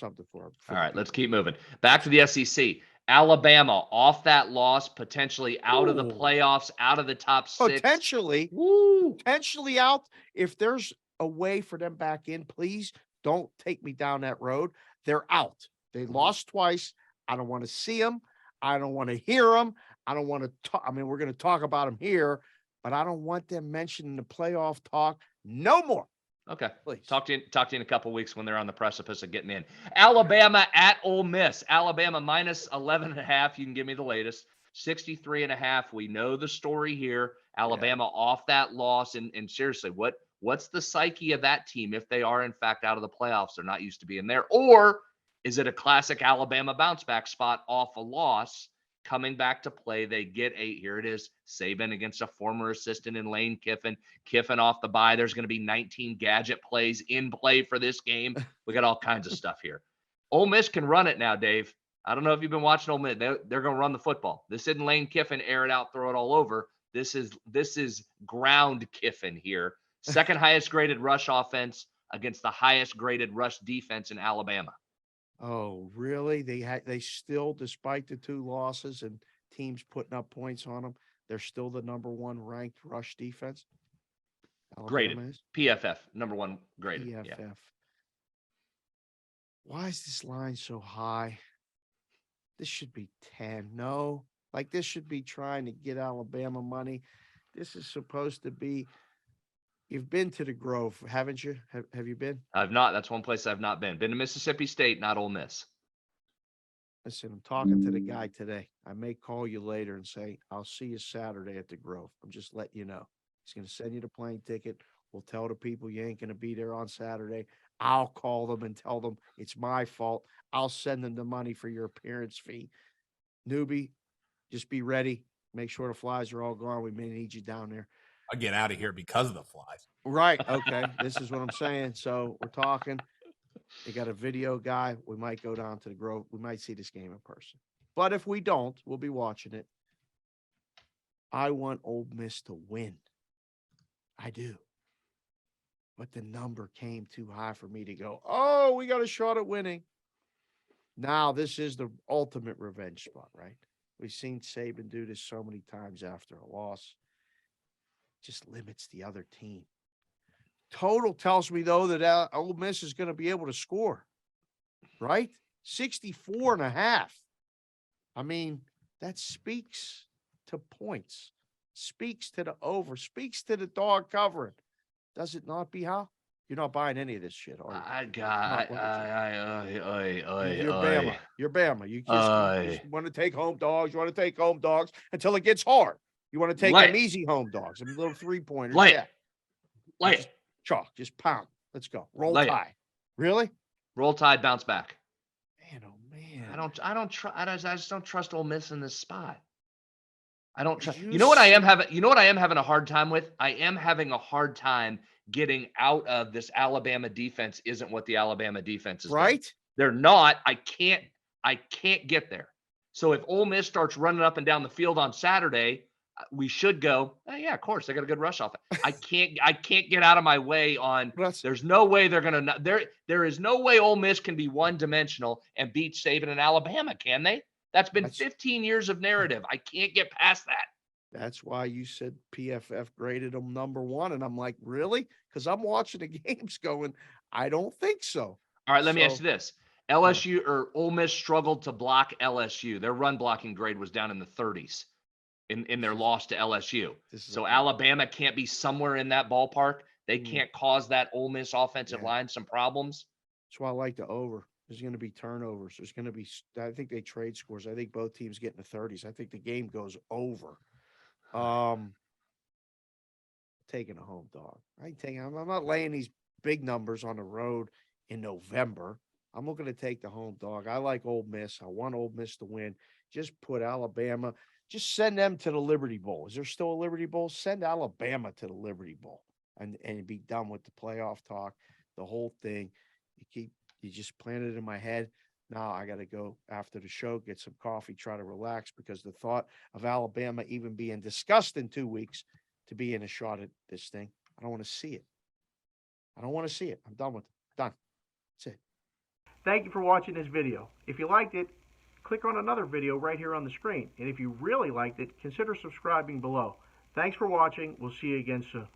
something for him. All right, let's keep moving. Back to the SEC. Alabama off that loss, potentially out of the playoffs, out of the top 6. Potentially. Woo. Potentially out. If there's a way for them back in, please don't take me down that road. They're out. They lost twice. I don't want to see them. I don't want to hear them. I don't want to talk. I mean, we're going to talk about them here, but I don't want them mentioned in the playoff talk. No more. Okay. Please. Talk to you in a couple of weeks when they're on the precipice of getting in. Alabama at Ole Miss. Alabama minus 11.5. You can give me the latest. 63.5. We know the story here. Alabama off that loss. And seriously, what's the psyche of that team if they are in fact out of the playoffs? They're not used to being there. Or is it a classic Alabama bounce back spot off a loss? Coming back to play, they get 8. Here it is. Saban against a former assistant in Lane Kiffin. Kiffin off the bye. There's going to be 19 gadget plays in play for this game. We got all kinds of stuff here. Ole Miss can run it now, Dave. I don't know if you've been watching Ole Miss. They're going to run the football. This isn't Lane Kiffin, air it out, throw it all over. This is ground Kiffin here. Second highest graded rush offense against the highest graded rush defense in Alabama. Oh, really? They still, despite the 2 losses and teams putting up points on them, they're still the number 1 ranked rush defense. Graded. PFF, number 1 graded. PFF. Yeah. Why is this line so high? This should be 10. No, like this should be trying to get Alabama money. This is supposed to be. You've been to the Grove, haven't you? Have you been? I've not. That's one place I've not been. Been to Mississippi State, not Ole Miss. Listen, I'm talking to the guy today. I may call you later and say, I'll see you Saturday at the Grove. I'm just letting you know. He's going to send you the plane ticket. We'll tell the people you ain't going to be there on Saturday. I'll call them and tell them it's my fault. I'll send them the money for your appearance fee. Newbie, just be ready. Make sure the flies are all gone. We may need you down there. I'll get out of here because of the flies. Right. Okay. This is what I'm saying. So we're talking. They got a video guy. We might go down to the Grove. We might see this game in person. But if we don't, we'll be watching it. I want Ole Miss to win. I do. But the number came too high for me to go, oh, we got a shot at winning. Now, this is the ultimate revenge spot, right? We've seen Saban do this so many times after a loss. Just limits the other team. Total tells me, though, that Ole Miss is going to be able to score, right? 64.5. I mean, that speaks to points, speaks to the over, speaks to the dog covering. Does it not, B-How? You're not buying any of this shit, are you? You're Bama. You're Bama. You just want to take home dogs. You want to take home dogs until it gets hard. You want to take them easy home dogs. Some little 3-pointers. Lay it. Chalk. Just pound. Let's go. Roll Tide. Really? Roll Tide, bounce back. Man, oh man. I just don't trust Ole Miss in this spot. I don't trust. You know what I am having a hard time with? I am having a hard time getting out of this Alabama defense isn't what the Alabama defense is. Right? They're not. I can't get there. So if Ole Miss starts running up and down the field on Saturday, we should go, oh, yeah, of course. They got a good rush off. I can't get out of my way on there's no way they're going to there is no way Ole Miss can be one-dimensional and beat Saban and Alabama, can they? That's been 15 years of narrative. I can't get past that. That's why you said PFF graded them number 1. And I'm like, really? Because I'm watching the games going, I don't think so. All right, let me ask you this. LSU or Ole Miss struggled to block LSU. Their run blocking grade was down in the 30s in their loss to LSU. So Alabama can't be somewhere in that ballpark. They can't cause that Ole Miss offensive line some problems. That's why I like the over. There's going to be turnovers. There's going to be, I think they trade scores. I think both teams get in the 30s. I think the game goes over. Taking a home dog. I'm not laying these big numbers on the road in November. I'm looking to take the home dog. I like Ole Miss. I want Ole Miss to win. Just put Alabama. Just send them to the Liberty Bowl. Is there still a Liberty Bowl? Send Alabama to the Liberty Bowl and be done with the playoff talk, the whole thing. You just planted it in my head. Now I got to go after the show, get some coffee, try to relax because the thought of Alabama even being discussed in 2 weeks to be in a shot at this thing, I don't want to see it. I don't want to see it. I'm done with it. Done. That's it. Thank you for watching this video. If you liked it, click on another video right here on the screen. And if you really liked it, consider subscribing below. Thanks for watching. We'll see you again soon.